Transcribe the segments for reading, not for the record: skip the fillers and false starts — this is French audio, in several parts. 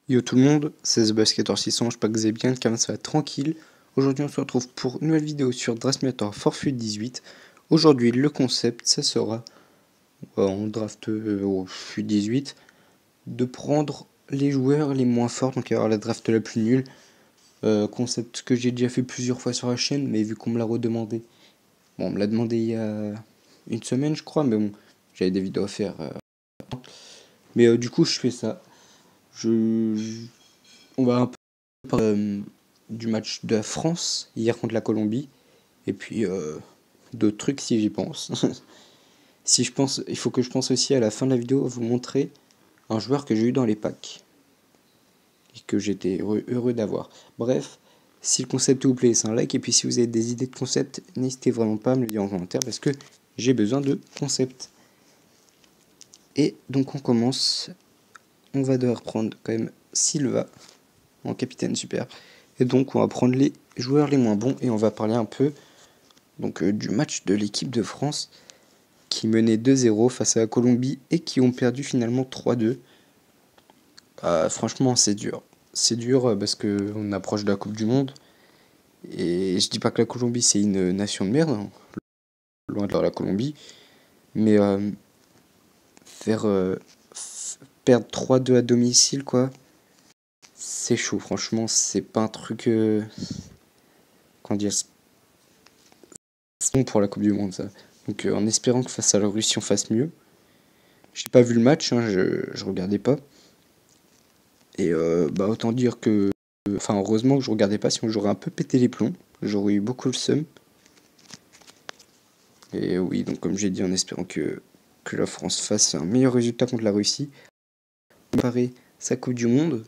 Yo tout le monde, c'est The Basketeur 600, j'espère que vous allez bien, le canal ça va tranquille. Aujourd'hui on se retrouve pour une nouvelle vidéo sur Draftsmulator Forfait 18. Aujourd'hui le concept ça sera, en draft au FUT 18, de prendre les joueurs les moins forts, donc il y aura la draft la plus nulle. Concept que j'ai déjà fait plusieurs fois sur la chaîne, mais vu qu'on me l'a redemandé. Bon, on me l'a demandé il y a une semaine je crois, mais bon, j'avais des vidéos à faire. Mais du coup je fais ça. On va un peu parler du match de la France hier contre la Colombie. Et puis d'autres trucs si j'y pense. Si je pense, il faut que je pense aussi à la fin de la vidéo vous montrer un joueur que j'ai eu dans les packs et que j'étais heureux d'avoir. Bref, si le concept vous plaît, c'est un like. Et puis si vous avez des idées de concept, n'hésitez vraiment pas à me le dire en commentaire parce que j'ai besoin de concept. Et donc on commence. On va devoir prendre quand même Silva en capitaine super. Et donc on va prendre les joueurs les moins bons et on va parler un peu du match de l'équipe de France qui menait 2-0 face à la Colombie et qui ont perdu finalement 3-2. Franchement c'est dur. C'est dur parce qu'on approche de la Coupe du Monde. Et je dis pas que la Colombie c'est une nation de merde, hein, loin de la Colombie. Mais faire perdre 3-2 à domicile quoi, c'est chaud. Franchement c'est pas un truc... comment dire, c'est bon pour la Coupe du Monde ça. Donc en espérant que face à la Russie on fasse mieux. J'ai pas vu le match, hein, je regardais pas. Et autant dire que... Enfin heureusement que je regardais pas, sinon j'aurais un peu pété les plombs. J'aurais eu beaucoup le seum. Et oui, donc comme j'ai dit, en espérant que la France fasse un meilleur résultat contre la Russie. Préparer sa Coupe du Monde.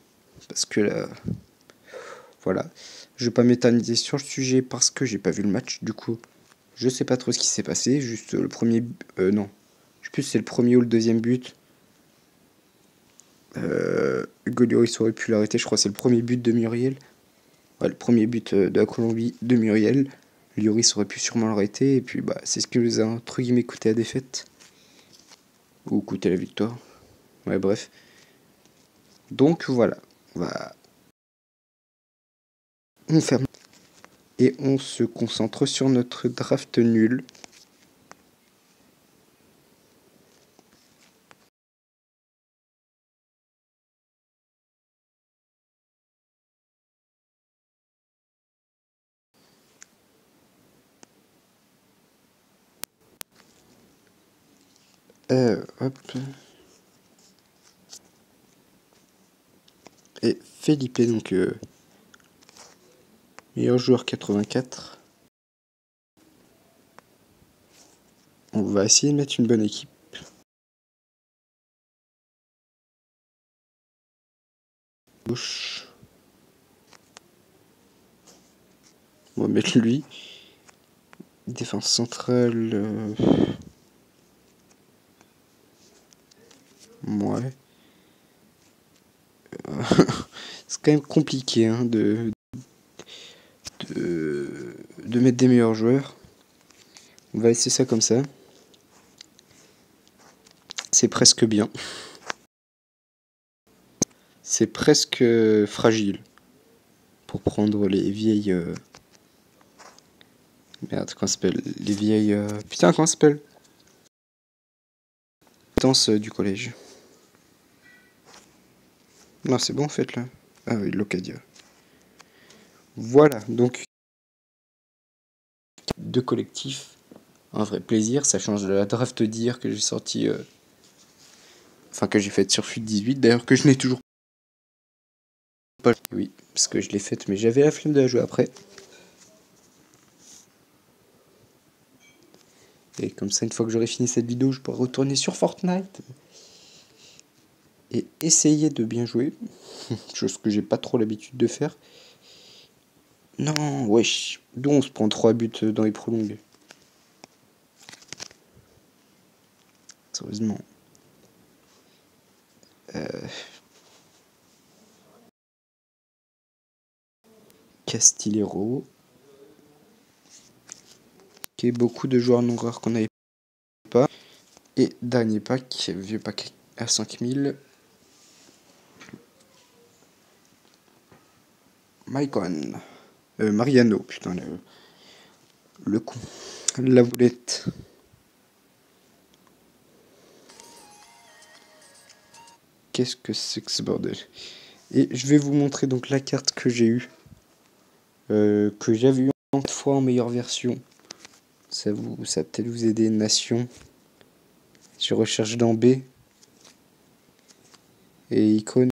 Parce que là... Voilà. Je vais pas m'éterniser sur le sujet parce que j'ai pas vu le match. Du coup, je sais pas trop ce qui s'est passé. Juste le premier... non. Je sais plus si c'est le premier ou le deuxième but. Hugo Lloris aurait pu l'arrêter, je crois que c'est le premier but de Muriel. Ouais, le premier but de la Colombie de Muriel. Lloris aurait pu sûrement l'arrêter, et puis c'est ce qui nous a entre guillemets coûté la défaite. Ou coûté la victoire. Ouais, bref. Donc voilà. On ferme. Et on se concentre sur notre draft nul. Hop. Et Felipe, donc meilleur joueur 84. On va essayer de mettre une bonne équipe. Gauche. On va mettre lui. Défense centrale. Ouais. C'est quand même compliqué hein, de mettre des meilleurs joueurs. On va essayer ça comme ça. C'est presque bien. C'est presque fragile. Pour prendre les vieilles... Merde, comment ça s'appelle? Les vieilles... Putain, comment ça s'appelle? Danse du collège. Non, c'est bon en fait là. Ah oui, Locadia. Voilà, donc... Deux collectifs. Un vrai plaisir, ça change de la draft d'hier que j'ai sorti... Enfin, que j'ai faite sur FUT 18, d'ailleurs que je n'ai toujours pas... Oui, parce que je l'ai faite, mais j'avais la flemme de la jouer après. Et comme ça, une fois que j'aurai fini cette vidéo, je pourrai retourner sur Fortnite et essayer de bien jouer. Chose que j'ai pas trop l'habitude de faire. Non, wesh. D'où on se prend 3 buts dans les prolongues. Sérieusement. Castillero. Ok, beaucoup de joueurs non rares qu'on n'avait pas. Et dernier pack, vieux pack à 5000. Maicon. Mariano, putain, le con. La boulette. Qu'est-ce que c'est que ce bordel? Et je vais vous montrer donc la carte que j'ai eue. Que j'avais eu une fois en meilleure version. Ça va peut-être vous aider, Nation. Sur recherche dans B. Et icône.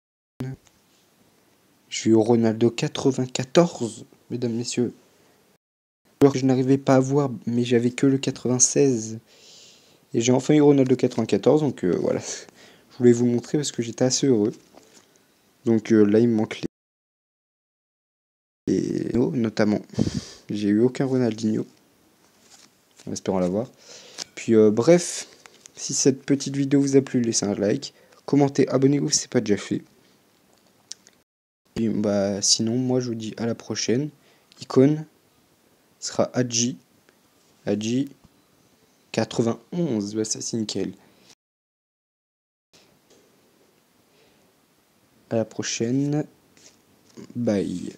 J'ai eu Ronaldo 94, mesdames, messieurs. Alors que je n'arrivais pas à voir, mais j'avais que le 96. Et j'ai enfin eu Ronaldo 94, donc voilà. Je voulais vous montrer parce que j'étais assez heureux. Donc là, il me manque les notamment. J'ai eu aucun Ronaldinho. En espérant l'avoir. Puis bref, si cette petite vidéo vous a plu, laissez un like. Commentez, abonnez-vous si ce n'est pas déjà fait. Et bah sinon, moi je vous dis à la prochaine. Icône sera Hadji. Hadji 91, bah ça c'est nickel. À la prochaine. Bye.